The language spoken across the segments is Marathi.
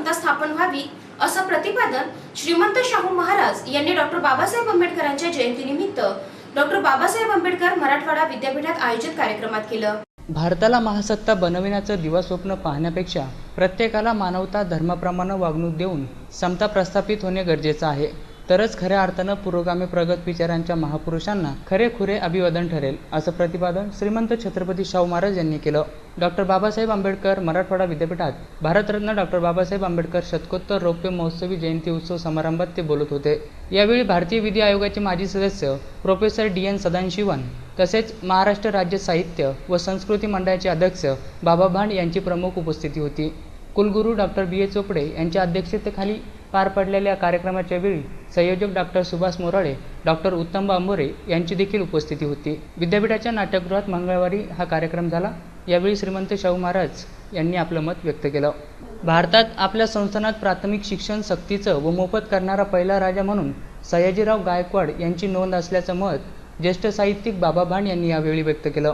संस्था स्थापन व्हावी असं प्रतिपादन श्रीमंत शाहू महाराज यांनी डॉक्टर बाबासाहेब आंबेडकरांच्या जयंतीनिमित्त डॉक्टर बाबासाहेब आंबेडकर मराठवाडा विद्यापीठात आयोजित कार्यक्रमात केलं. भारताला महासत्ता बनविण्याचं दिवास्वप्न पाहण्यापेक्षा प्रत्येकाला मानवता धर्माप्रमाणे वागणूक देऊन समता प्रस्थापित होणे गरजेचं आहे. तरच खऱ्या अर्थानं पुरोगामी प्रगत विचारांच्या महापुरुषांना खरेखुरे अभिवादन ठरेल, असं प्रतिपादन श्रीमंत छत्रपती शाहू महाराज यांनी केलं. डॉक्टर बाबासाहेब आंबेडकर मराठवाडा विद्यापीठात भारतरत्न डॉक्टर बाबासाहेब आंबेडकर शतकोत्तर रौप्य महोत्सवी जयंती उत्सव समारंभात ते बोलत होते. यावेळी भारतीय विधी आयोगाचे माजी सदस्य प्रोफेसर DN सदाशिवन तसेच महाराष्ट्र राज्य साहित्य व संस्कृती मंडळाचे अध्यक्ष बाबा भांड यांची प्रमुख उपस्थिती होती. कुलगुरू डॉक्टर BA चोपडे यांच्या अध्यक्षतेखाली पार पडलेल्या कार्यक्रमाच्या वेळी संयोजक डॉक्टर सुभाष मोराळे, डॉक्टर उत्तम आंबोरे यांची देखील उपस्थिती होती. विद्यापीठाच्या नाट्यगृहात मंगळवारी हा कार्यक्रम झाला. यावेळी श्रीमंत शाहू महाराज यांनी आपलं मत व्यक्त केलं. भारतात आपल्या संस्थानात प्राथमिक शिक्षण सक्तीचं व मोफत करणारा पहिला राजा म्हणून सयाजीराव गायकवाड यांची नोंद असल्याचं मत ज्येष्ठ साहित्यिक बाबा भांड यांनी यावेळी व्यक्त केलं.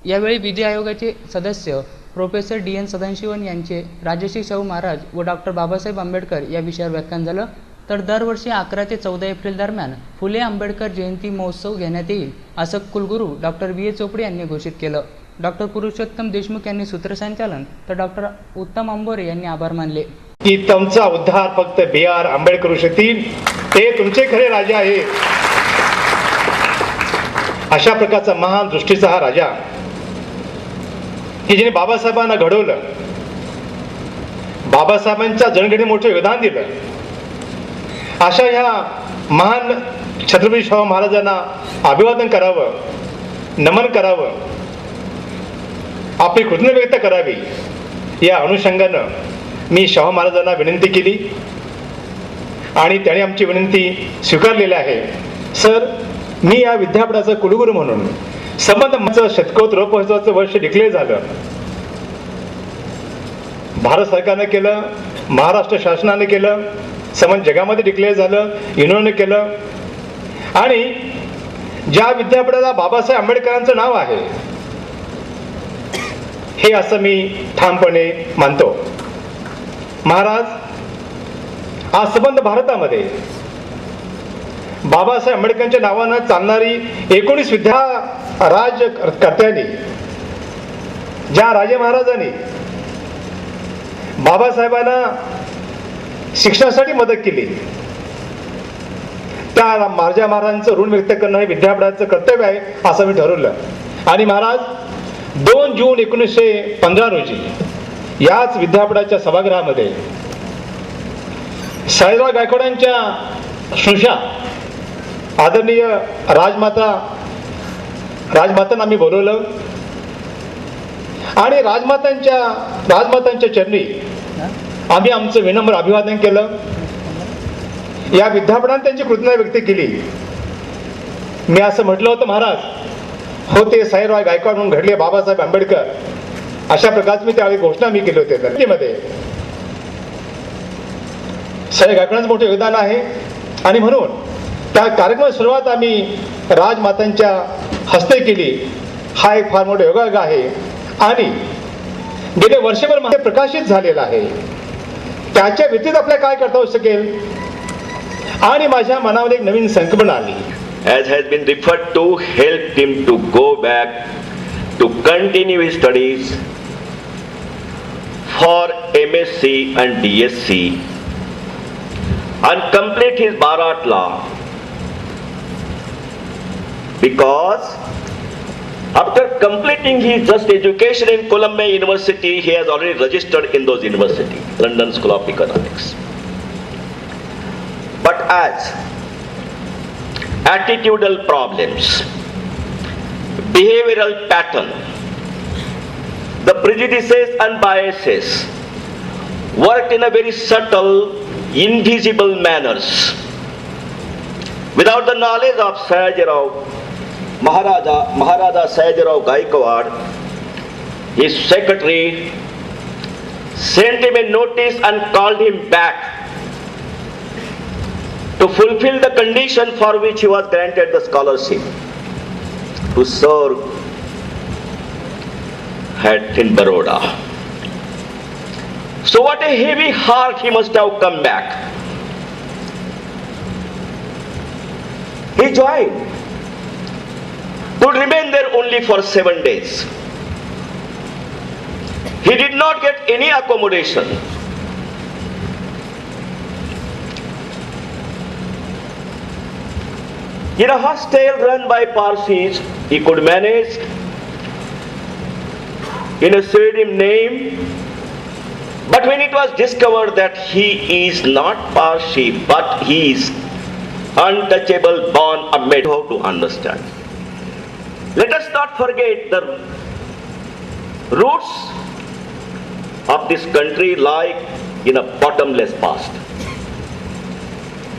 यावेळी विधी आयोगाचे सदस्य प्रोफेसर DN सदाशिवन यांचे राजर्षी शाहू महाराज व डॉक्टर बाबासाहेब आंबेडकर या विषयावर व्याख्यान झालं. तर दरवर्षी 11 ते 14 एप्रिल दरम्यान फुले आंबेडकर जयंती महोत्सव घेण्यात येईल, असं कुलगुरू डॉक्टर BA चोपडे यांनी घोषित केलं. डॉक्टर पुरुषोत्तम देशमुख यांनी सूत्रसंचालन तर डॉक्टर उत्तम आंबोरे यांनी आभार मानले. की तुमचा उद्धार फक्त BR आंबेडकर करू शकतील, ते तुमचे खरे राजा आहे. अशा प्रकारचा महान दृष्टीचा हा राजा की जिने बाबासाहेबांना घडवलं, बाबासाहेबांच्या जनगणनेत मोठं योगदान दिलं. अशा ह्या महान छत्रपती शाहू महाराजांना अभिवादन करावं, नमन करावं, आपली कृतज्ञता व्यक्त करावी. या अनुषंगानं मी शाहू महाराजांना विनंती केली आणि त्याने आमची विनंती स्वीकारलेली आहे. सर, मी या विद्यापीठाचा कुलगुरू म्हणून संबंध शतकोत्तर महोत्सवाचं वर्ष डिक्लेअर झालं. भारत सरकारनं केलं, महाराष्ट्र शासनाने केलं, संबंध जगामध्ये डिक्लेअर झालं, युनोने केलं. आणि ज्या विद्यापीठाला बाबासाहेब आंबेडकरांचं नाव आहे हे असं मी ठामपणे मानतो. महाराज, हा संबंध भारतामध्ये बाबासाहेब आंबेडकरांच्या नावानं चालणारी 19 विद्या राजकर्त्यांनी, ज्या राजे महाराजांनी बाबासाहेबांना शिक्षणासाठी मदत केली, त्या राजा महाराजांचं ऋण व्यक्त करणं हे विद्यापीठाचं कर्तव्य आहे असं मी ठरवलं. आणि महाराज, 2 जून 1915 रोजी याच विद्यापीठाच्या सभागृहामध्ये सयाजीराव गायकवाडांच्या सुशा आदरणीय राजमातांना आम्ही बोलवलं आणि राजमातांच्या चरणी आम्ही आमचं विनम्र अभिवादन केलं. या विद्यापीठाने त्यांची कृतज्ञता व्यक्त केली. मी असं म्हटलं होतं, महाराज, होते सयाजीराव गायकवाड म्हणून घडले बाबासाहेब आंबेडकर, अशा प्रकारची मी त्यावेळी घोषणा मी केली होती. मध्ये सयाजीराव गायकवाडांचं मोठं योगदान आहे आणि म्हणून त्या कार्यक्रमाची सुरुवात आम्ही राजमातांच्या हस्ते केली. हा एक फार मोठा योगायोग आहे आणि गेले वर्षभर मध्ये प्रकाशित झालेला आहे. त्याच्या व्यतिरिक्त आपल्याला काय करता येऊ शकेल आणि माझ्या मनावर एक नवीन संकल्पना आली. As has been referred to, helped him to go back to continue his studies for MSc and DSc and complete his Bharat law, because after completing his just education in Columbia University, he has already registered in those universities, London School of Economics. But as attitudinal problems, behavioral pattern, the prejudices and biases worked in a very subtle, invisible manners. Without the knowledge of Maharaja Syajiram Gaikwad, his secretary sent him a notice and called him back to fulfill the condition for which he was granted the scholarship, to serve at in Baroda. So what a heavy heart he must have come back. He joined. Could remain there only for 7 days. He did not get any accommodation. In a hostel run by Parsis, he could manage. In a pseudonym name, but when it was discovered that he is not Parsi, but he is untouchable, born Ahmed, how to understand? Let us not forget the roots of this country lie in a bottomless past.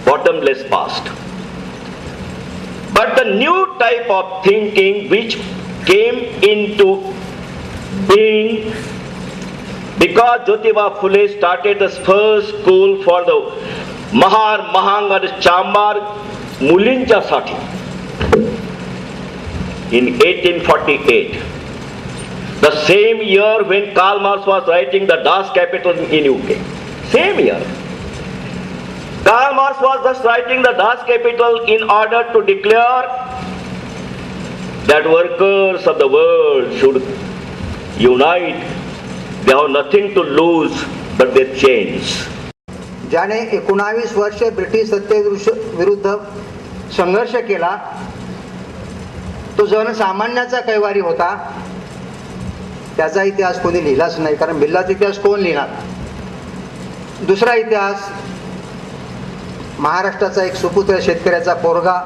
Bottomless past. But the new type of thinking which came into being because Jyotiba Phule started the first school for the Mahar, Mahang and Chambar Mulincha Sati in 1848. The same year when Karl Marx was writing the Das Kapital in UK. Same year. Karl Marx was just writing the Das Kapital in order to declare that workers of the world should unite. They have nothing to lose but their chains. ज्याने 19 वर्ष ब्रिटिश सत्तेविरुद्ध संघर्ष केला तो जनसामान्याचा कैवारी होता. त्याचा इतिहास कोणी लिहिलाच नाही, कारण बिल्लाचा इतिहास कोण लिहिणार. दुसरा इतिहास महाराष्ट्राचा एक सुपुत्र शेतकऱ्याचा पोरगा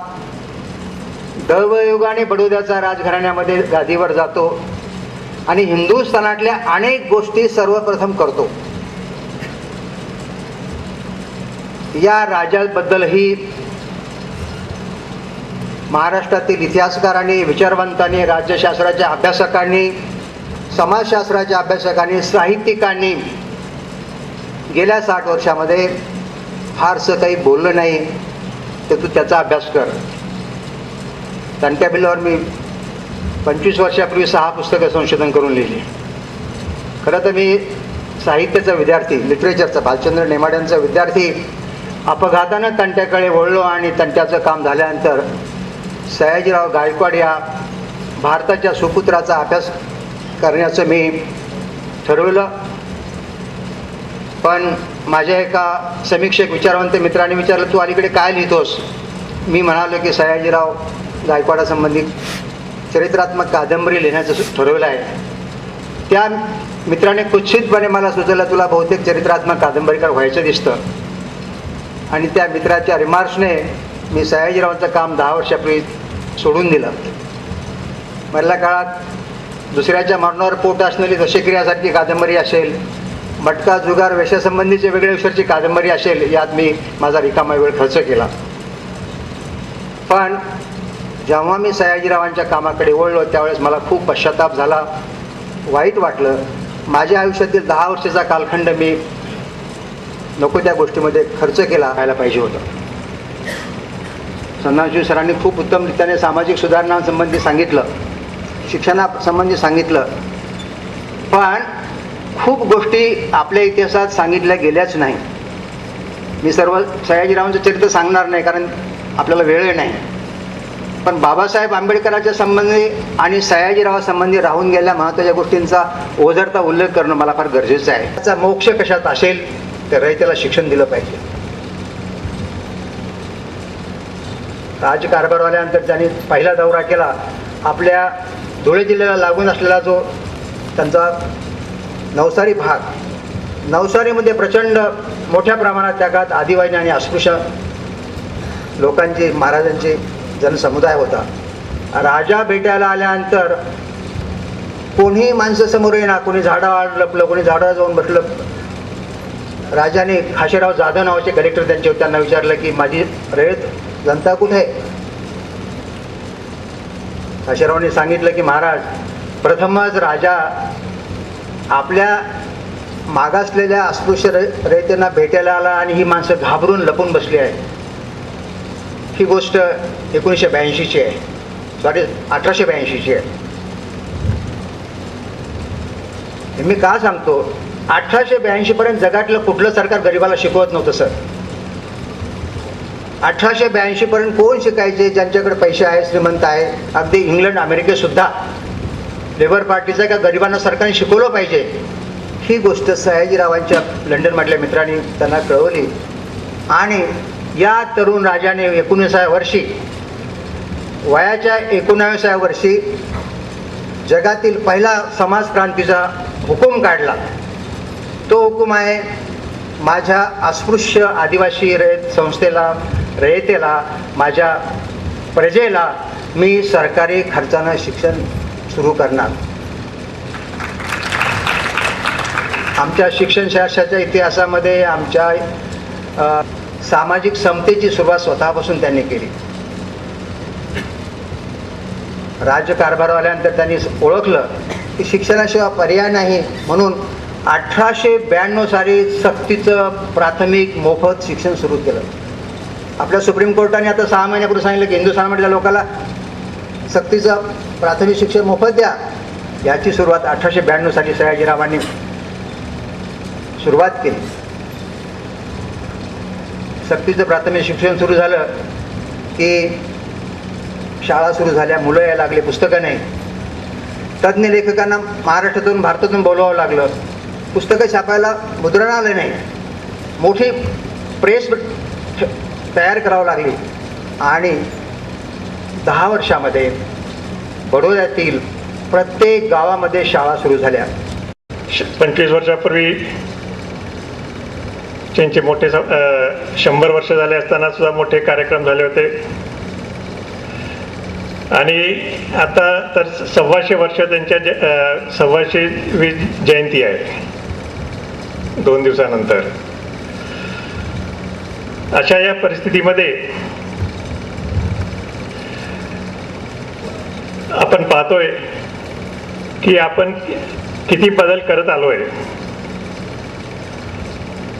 दैवयोगाने बडोद्याचा राजघराण्यामध्ये गादीवर जातो आणि हिंदुस्थानातल्या अनेक गोष्टी सर्वप्रथम करतो. या राजाबद्दलही महाराष्ट्रातील इतिहासकारांनी, विचारवंतांनी, राज्यशास्त्राच्या अभ्यासकांनी, समाजशास्त्राच्या अभ्यासकांनी, साहित्यिकांनी गेल्या 60 वर्षामध्ये फारसं काही बोललं नाही. तर तू त्याचा अभ्यास कर. तंट्या बिल्लावर मी 25 वर्षापूर्वी 6 पुस्तकं संशोधन करून लिहिली. खरं तर मी साहित्याचा विद्यार्थी, लिटरेचरचा, भालचंद्र नेमाड्यांचा विद्यार्थी अपघातानं तंट्याकडे वळलो आणि तंट्याचं काम झाल्यानंतर सयाजीराव गायकवाड या भारताच्या सुपुत्राचा अभ्यास करण्याचं मी ठरवलं. पण माझ्या एका समीक्षक विचारवंत मित्राने विचारलं, तू अलीकडे काय लिहितोस? मी म्हणालो की सयाजीराव गायकवाडासंबंधी चरित्रात्मक कादंबरी लिहिण्याचं ठरवलं आहे. त्या मित्राने कुत्सितपणे मला सुचवलं, तुला बहुतेक चरित्रात्मक कादंबरीकार व्हायचं दिसतं. आणि त्या मित्राच्या रिमार्क्सने मी सयाजीरावांचं काम 10 वर्षापूर्वी सोडून दिलं. मधल्या काळात दुसऱ्याच्या मरणावर पोट असलेली दशक्रियासारखी कादंबरी असेल, मटका जुगार वेशासंबंधीचे वेगळ्या विषयाची कादंबरी असेल, यात मी माझा रिकामा वेळ खर्च केला. पण जेव्हा मी सयाजीरावांच्या कामाकडे वळलो त्यावेळेस मला खूप पश्चाताप झाला, वाईट वाटलं. माझ्या आयुष्यातील 10 वर्षाचा कालखंड मी नको त्या गोष्टीमध्ये खर्च केला व्हायला पाहिजे होतं. संधानशिव सरांनी खूप उत्तमरित्याने सामाजिक सुधारणांसंबंधी सांगितलं, शिक्षणासंबंधी सांगितलं, पण खूप गोष्टी आपल्या इतिहासात सांगितल्या गेल्याच नाही. मी सर्व सयाजीरावांचं चरित्र सांगणार नाही कारण आपल्याला वेळ नाही. पण बाबासाहेब आंबेडकरांच्या संबंधी आणि सयाजीरावासंबंधी राहून गेलेल्या महत्त्वाच्या गोष्टींचा ओझरता उल्लेख करणं मला फार गरजेचं आहे. त्याचा मोक्ष कशात असेल तर रयतेला शिक्षण दिलं पाहिजे. राजकारभारवाल्यानंतर त्यांनी पहिला दौरा केला. आपल्या धुळे जिल्ह्याला लागून असलेला जो त्यांचा नवसारी भाग, नवसारीमध्ये प्रचंड मोठ्या प्रमाणात त्या काळात आदिवासी आणि अस्पृश्य लोकांची, महाराजांचे जनसमुदाय होता. राजा भेटायला आल्यानंतर कोणीही माणसं समोर येणार, कोणी झाडावर लपलं, कोणी झाडावर जाऊन बसलं. राजाने खाशेराव जाधव नावाचे कलेक्टर त्यांचे होते, त्यांना विचारलं की माझी रयत जनता कुठे आहे? खाशेरावांनी सांगितलं की महाराज, प्रथमच राजा आपल्या मागासलेल्या अस्पृश्य रयतेंना भेटायला आला आणि ही माणसं घाबरून लपून बसली आहे. ही गोष्ट 1982ची आहे, सॉरी 1882ची आहे. हे मी का सांगतो 1882 पर्यंत जगातलं कुठलं सरकार गरिबाला शिकवत नव्हतं सर. 1882 पर्यंत कोण शिकायचे? ज्यांच्याकडे पैसे आहे, श्रीमंत आहे. अगदी इंग्लंड अमेरिकेत सुद्धा लेबर पार्टीचा का गरिबांना सरकारने शिकवलं पाहिजे, ही गोष्ट सयाजीरावांच्या लंडनमधल्या मित्रांनी त्यांना कळवली. आणि या तरुण राजाने 19व्या वर्षी, वयाच्या 19व्या वर्षी जगातील पहिला समाज क्रांतीचा हुकूम काढला. तो हुकूम आहे, माझ्या अस्पृश्य आदिवासी संस्थेला, रयतेला, माझ्या प्रजेला मी सरकारी खर्चानं शिक्षण सुरू करणार. आमच्या शिक्षण शास्त्राच्या इतिहासामध्ये आमच्या सामाजिक समतेची सुरुवात स्वतःपासून त्यांनी केली. राज्यकारभारवाल्यानंतर त्यांनी ओळखलं की शिक्षणाशिवाय पर्याय नाही, म्हणून 1892 साली सक्तीचं प्राथमिक मोफत शिक्षण सुरू केलं. आपल्या सुप्रीम कोर्टाने आता 6 महिन्यापूर्वी सांगितलं की हिंदुस्थानमधल्या लोकांना सक्तीचं प्राथमिक शिक्षण मोफत द्या. याची सुरुवात 1892 साली सयाजीरावांनी सुरुवात केली. सक्तीचं प्राथमिक शिक्षण सुरू झालं की शाळा सुरू झाल्या, मुलं यायला लागले, पुस्तकं नाही. तज्ज्ञ लेखकांना महाराष्ट्रातून, भारतातून बोलवावं लागलं. पुस्तकं छापायला मुद्रणालय नाही, मोठी प्रेस तयार करावं लागली. आणि 10 वर्षामध्ये बडोद्यातील प्रत्येक गावामध्ये शाळा सुरू झाल्या. 25 वर्षापूर्वी त्यांचे मोठे 100 वर्ष झाले असताना सुद्धा मोठे कार्यक्रम झाले होते. आणि आता तर 125 वर्ष त्यांच्या 125वी जयंती आहे 2 दिवसानंतर. अशा या परिस्थितीमध्ये आपण पाहतोय की आपण किती बदल करत आलोय.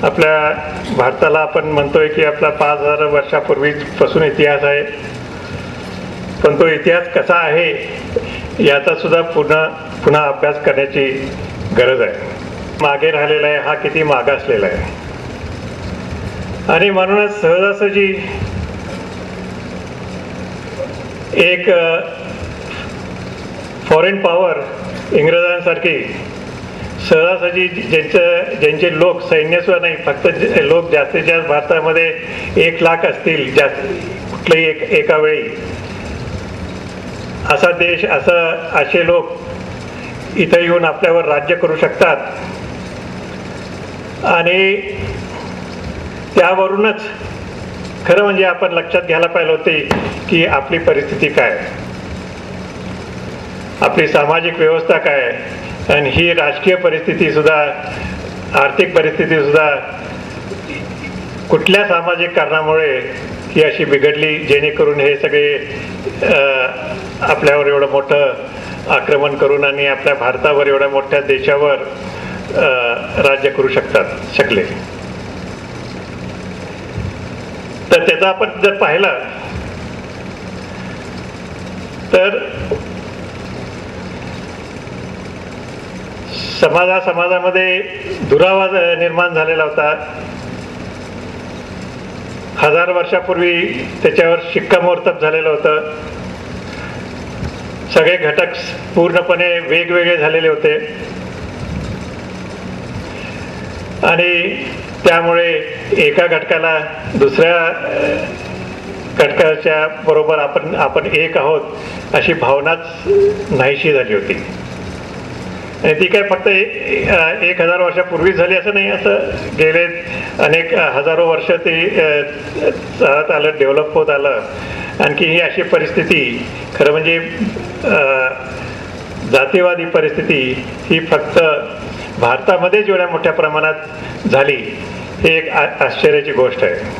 आपल्या भारताला आपण म्हणतोय की आपला 5000 वर्षापूर्वीपासून इतिहास आहे, पण तो इतिहास कसा आहे याचा सुद्धा पुन्हा अभ्यास करण्याची गरज आहे. मागे राहिलेला आहे हा किती मागासलेला आहे. आणि म्हणूनच सहजासहजी एक फॉरेन पॉवर इंग्रजांसारखी सहजासहजी ज्यांचे लोक सैन्यसुद्धा नाही, फक्त लोक जास्तीत जास्त भारतामध्ये 1 लाख असतील जास्त कुठल्याही एका वेळी, असा देश, असे लोक इथं येऊन आपल्यावर राज्य करू शकतात. आणि त्यावरूनच खरं म्हणजे आपण लक्षात घ्यायला पाहिजे होते की आपली परिस्थिती काय, आपली सामाजिक व्यवस्था काय, आणि ही राजकीय परिस्थिती सुद्धा, आर्थिक परिस्थिती सुद्धा कुठल्या सामाजिक कारणामुळे ही अशी बिघडली जेणेकरून हे सगळे आपल्यावर एवढं मोठं आक्रमण करून आणि आपल्या भारतावर एवढ्या मोठ्या देशावर राज्य करू शकले. तर त्याचा आपण जर पाहिलं तर समाजामध्ये दुरावा निर्माण झालेला होता. 1000 वर्षापूर्वी त्याच्यावर शिक्कामोर्तब झालेलं होतं. सगळे घटक पूर्णपणे वेगवेगळे झालेले होते आणि त्यामुळे एका घटकाला दुसऱ्या घटकाच्या बरोबर आपण एक आहोत अशी भावनाच नाहीशी झाली होती. आणि ती काय फक्त 1000 वर्षापूर्वी झाली असं नाही, असं गेले अनेक हजारो वर्ष ते चालत आलं, डेव्हलप होत आलं. आणखी ही अशी परिस्थिती खरं म्हणजे जातीवादी परिस्थिती ही फक्त भारतामध्ये जेवढ्या मोठ्या प्रमाणात झाली ही एक आश्चर्याची गोष्ट आहे.